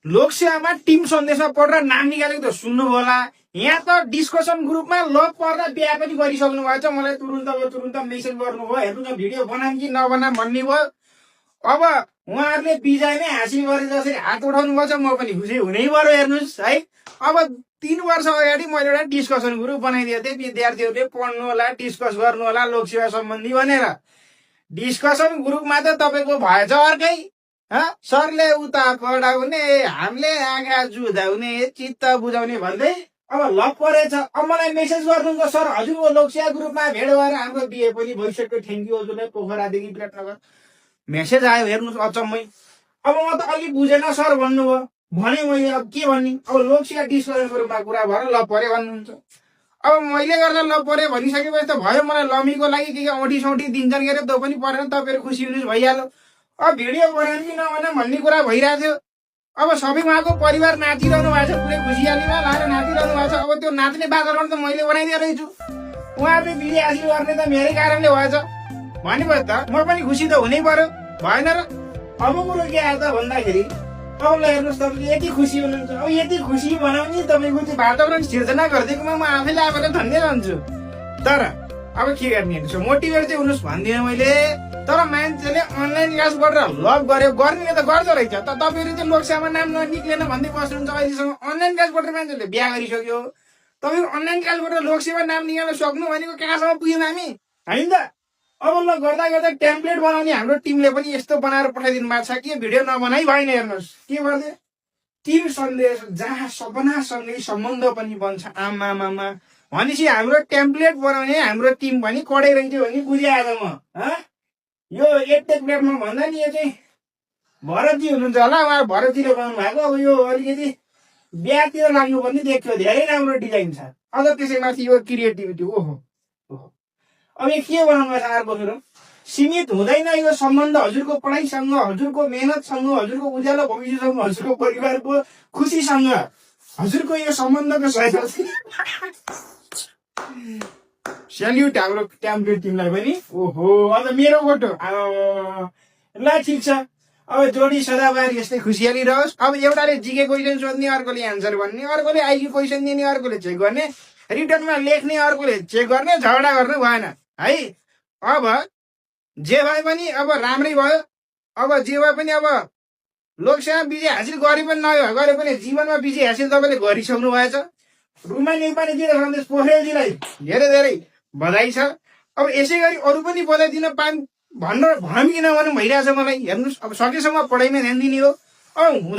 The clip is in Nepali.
लोकसेवामा टिम सन्देशमा पढेर नाम निकालेको त सुन्नु होला। यहाँ त डिस्कसन ग्रुपमा लग पर्दा बिहा पनि गरिसक्नु भएको छ। मलाई तुरुन्त मेसेज गर्नुभयो, हेर्नु न भिडियो बनाऊँ कि नबनाऊँ भन्ने भयो। अब उहाँहरूले बिजाइमै हासिल गरे जसरी हात उठाउनु भएको छ, म पनि खुसी हुनै पर्यो। हेर्नुहोस् है, अब 3 वर्ष अगाडि मैले एउटा डिस्कसन ग्रुप बनाइदिएको थिएँ, विद्यार्थीहरूले पढ्नु होला, डिस्कस गर्नु होला लोकसेवा सम्बन्धी भनेर। डिस्कसन ग्रुपमा त तपाईँको भएछ अर्कै, सरले उता पढाउने, हामीले आँखा जुधाउने, चित्त बुझाउने भन्दै अब लग परेछ। अब मलाई मेसेज गर्नुहुन्छ, सर हजुरको लोकसेवा ग्रुपमा भेट भएर हाम्रो बिहे पनि भइसक्यो, थ्याङ्क यू हजुरलाई, पोखरादेखि विराटनगर। मेसेज आयो, हेर्नुहोस् अचम्मै। अब म त अलि बुझेन सर भन्नुभयो, भने मैले अब के भन्ने। अब लोकसेवा डिस्कसन ग्रुपमा कुरा भएर ल परे भन्नुहुन्छ। अब मैले गर्दा ल परे भनिसकेपछि त भयो, मलाई लमीको लागि के औँठी सौठी दिन्छन् के अरे, त्यो पनि परेन, तपाईँहरू खुसी हुनुहोस् भइहाल्यो। अब भिडियो बनाउनु कि नबनाऊँ भन्ने कुरा भइरहेको थियो। अब सबै उहाँको परिवार नाचिरहनु भएको छ, पुरै खुसियालीमा लाएर नाचिरहनु भएको छ। अब त्यो नाच्ने वातावरण त मैले बनाइदिएको रहेछु, उहाँहरूले बिहे हासिल गर्ने त मेरै कारणले भएछ भनेपछि त म पनि खुसी त हुनै पर्यो, भएन र। अब कुरो के आयो त भन्दाखेरि, अब ल हेर्नुहोस्, तपाईँले यति खुसी हुनुहुन्छ, अब यति खुसी बनाउने तपाईँको चाहिँ वातावरण सिर्जना गरिदिएकोमा म आफैले आफैलाई धन्य भन्छु। तर अब के गर्ने, मोटिभेट चाहिँ हुनुहोस् भन्दिनँ मैले। तर मान्छेले अनलाइन क्लास गरेर लभ गर्यो, गर्नेले त गर्दो रहेछ। त तपाईँहरू चाहिँ लोकसेवामा नाम ननिक्लेन भन्दै बस्नुहुन्छ अहिलेसम्म। अनलाइन क्लास गरेर मान्छेले बिहा गरिसक्यो, तपाईँहरू अनलाइन क्लास गरेर लोकसेवा नाम निकाल्न सक्नु भनेको कहाँसम्म पुग्यौँ हामी त। अब ल गर्दा गर्दा टेम्प्लेट बनाउने हाम्रो टिमले पनि यस्तो बनाएर पठाइदिनु भएको छ कि भिडियो नबनाइ भएन। हेर्नुहोस् के गर्दै, टिम सन्देश जहाँ सपनासँगै सम्बन्ध पनि बन्छ। आमामामा भनेपछि हाम्रो टेम्प्लेट बनाउने हाम्रो टिम पनि कडै रहेछ भने बुझिआएछ म। यो एक प्लेटमा भन्दा नि यो चाहिँ भरतजी हुनुहुन्छ होला, उहाँ भरतजीले बनाउनु भएको। अब यो अलिकति बिहातिर लाग्नुपर्ने देखियो, धेरै राम्रो डिजाइन छ। अझ त्यसैमाथि यो क्रिएटिभिटी, ओहो। अब यो के बनाउनु छ अर्को कुरो, सीमित हुँदैन यो सम्बन्ध हजुरको पढाइसँग, हजुरको मेहनतसँग, हजुरको उज्यालो भविष्यसँग, हजुरको परिवारको खुसीसँग, हजुरको यो सम्बन्धको सहयोग। सेल्युट हाम्रो टेम्प्लेट टिमलाई पनि। ओहो, अब मेरो फोटो ल ठिक छ। अब जोडी सदाबार यस्तै खुसियाली रहोस्। अब एउटाले जिके क्वेसन सोध्ने, अर्कोले एन्सर भन्ने, अर्कोले आइक्यू क्वेसन दिने, अर्कोले चेक गर्ने, रिटर्नमा लेख्ने, अर्कोले चेक गर्ने, झगडा गर्नु भएन है। अब जे भए पनि अब राम्रै भयो। अब जे भए पनि अब लोकसेवा विजय हासिल गरे पनि नगरे पनि जीवनमा विजय हासिल तपाईँले गरिसक्नु भएछ। रुमा नेपाली जिल्ला सन्देश पोखरेलजीलाई धेरै धेरै बधाई छ। अब यसै गरी अरू पनि बधाई दिन भनौँ कि नभनौँ भइरहेछ मलाई। हेर्नुहोस्, अब सकेसम्म पढाइमा ध्यान दिने हो। अब